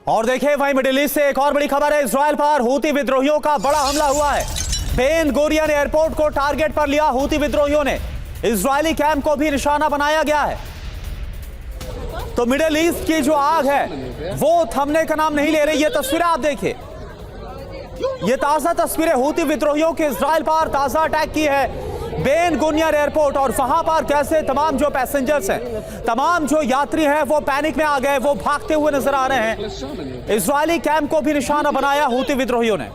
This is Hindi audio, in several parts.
और देखिए वहीं मिडिल ईस्ट से एक और बड़ी खबर है। इजराइल पर हूती विद्रोहियों का बड़ा हमला हुआ है। बेन गुरियन एयरपोर्ट को टारगेट पर लिया हूती विद्रोहियों ने। इजरायली कैंप को भी निशाना बनाया गया है। तो मिडिल ईस्ट की जो आग है वो थमने का नाम नहीं ले रही। ये तस्वीरें आप देखिए, ये ताजा तस्वीरें हूती विद्रोहियों के इजराइल पर ताजा अटैक की है बेन गुरियन एयरपोर्ट। और वहां पर कैसे तमाम जो पैसेंजर्स हैं, तमाम जो यात्री हैं वो पैनिक में आ गए, वो भागते हुए नजर आ रहे हैं। इजरायली कैंप को भी निशाना बनाया हूती विद्रोहियों ने।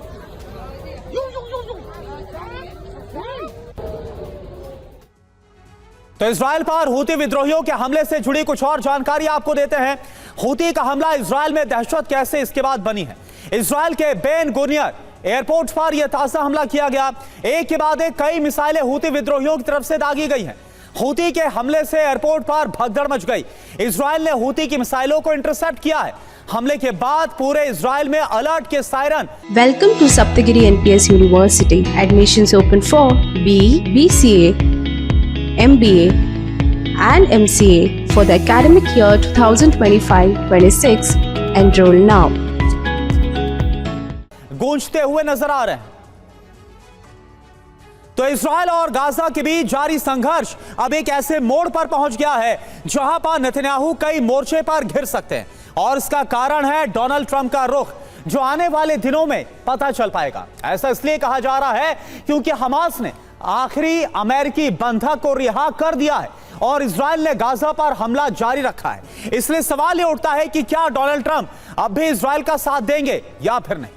तो इजराइल पर हूती विद्रोहियों के हमले से जुड़ी कुछ और जानकारी आपको देते हैं। हूती का हमला इजराइल में दहशत कैसे इसके बाद बनी है। इजराइल के बेन गुरियन एयरपोर्ट पर यह ताजा हमला किया गया। एक के बाद एक कई मिसाइलें हूती विद्रोहियों की तरफ से दागी गई हैं। हूती के हमले से एयरपोर्ट पर भगदड़ मच गई। इजराइल ने हूती की मिसाइलों को इंटरसेप्ट किया है। हमले के बाद पूरे इजराइल में अलर्ट के siren. Welcome to Saptagiri NPS University. Admissions open for BE, BCA, MBA and MCA for the academic year 2025-26. Enroll now. गूंजते हुए नजर आ रहे हैं। तो इजराइल और गाजा के बीच जारी संघर्ष अब एक ऐसे मोड़ पर पहुंच गया है जहां पर नेतन्याहू कई मोर्चे पर घिर सकते हैं। और इसका कारण है डोनाल्ड ट्रंप का रुख, जो आने वाले दिनों में पता चल पाएगा। ऐसा इसलिए कहा जा रहा है क्योंकि हमास ने आखिरी अमेरिकी बंधक को रिहा कर दिया है और इजराइल ने गाजा पर हमला जारी रखा है। इसलिए सवाल यह उठता है कि क्या डोनाल्ड ट्रंप अब भी इजराइल का साथ देंगे या फिर नहीं।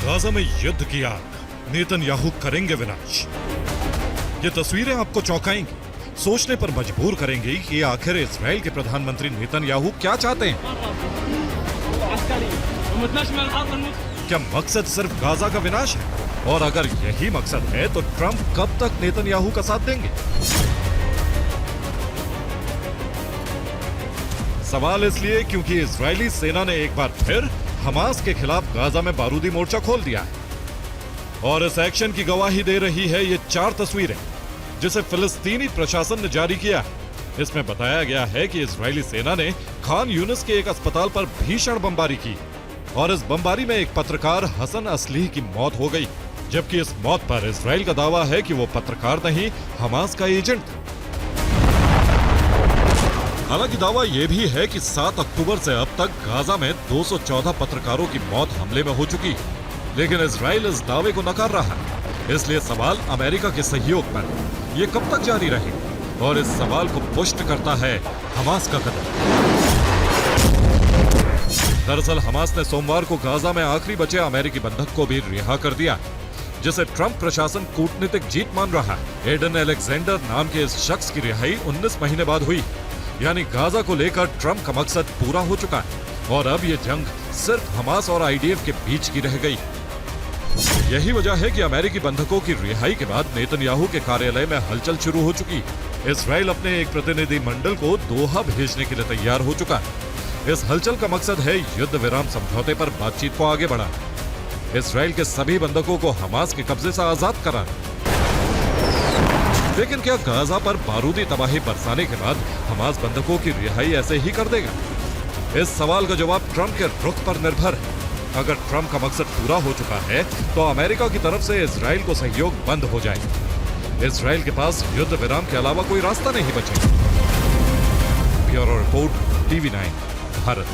गाजा में युद्ध की आग, नेतन्याहू करेंगे विनाश। ये तस्वीरें आपको चौंकाएंगी, सोचने पर मजबूर करेंगी कि आखिर इजराइल के प्रधानमंत्री नेतन्याहू क्या चाहते हैं। क्या मकसद सिर्फ गाजा का विनाश है? और अगर यही मकसद है तो ट्रंप कब तक नेतन्याहू का साथ देंगे? सवाल इसलिए क्योंकि इजरायली सेना ने एक बार फिर हमास के खिलाफ गाजा में बारूदी मोर्चा खोल दिया है। और इस एक्शन की गवाही दे रही है ये 4 तस्वीरें जिसे फिलिस्तीनी प्रशासन ने जारी किया है। इसमें बताया गया है कि इजरायली सेना ने खान यूनिस के एक अस्पताल पर भीषण बमबारी की और इस बमबारी में एक पत्रकार हसन असलीह की मौत हो गई, जबकि इस मौत पर इजराइल का दावा है कि वो पत्रकार नहीं, हमास का एजेंट था। हालांकि दावा यह भी है कि 7 अक्टूबर से अब तक गाजा में 214 पत्रकारों की मौत हमले में हो चुकी है, लेकिन इजराइल इस दावे को नकार रहा है। इसलिए सवाल अमेरिका के सहयोग पर ये कब तक जारी रहेगा, और इस सवाल को पुष्ट करता है हमास का कदम। दरअसल हमास ने सोमवार को गाजा में आखिरी बचे अमेरिकी बंधक को भी रिहा कर दिया, जिसे ट्रंप प्रशासन कूटनीतिक जीत मान रहा है। एडन अलेक्जेंडर नाम के इस शख्स की रिहाई 19 महीने बाद हुई, यानी गाजा को लेकर ट्रंप का मकसद पूरा हो चुका है और अब ये जंग सिर्फ हमास और आईडीएफ के बीच की रह गई। यही वजह है कि अमेरिकी बंधकों की रिहाई के बाद नेतन्याहू के कार्यालय में हलचल शुरू हो चुकी। इजराइल अपने एक प्रतिनिधि मंडल को दोहा भेजने के लिए तैयार हो चुका है। इस हलचल का मकसद है युद्ध विराम समझौते पर बातचीत को आगे बढ़ाना, इजराइल के सभी बंधकों को हमास के कब्जे से आजाद कराना। लेकिन क्या गाजा पर बारूदी तबाही बरसाने के बाद हमास बंधकों की रिहाई ऐसे ही कर देगा? इस सवाल का जवाब ट्रंप के रुख पर निर्भर है। अगर ट्रंप का मकसद पूरा हो चुका है तो अमेरिका की तरफ से इजराइल को सहयोग बंद हो जाएगा। इजराइल के पास युद्ध विराम के अलावा कोई रास्ता नहीं बचेगा। Bureau report, TV9 Bharat.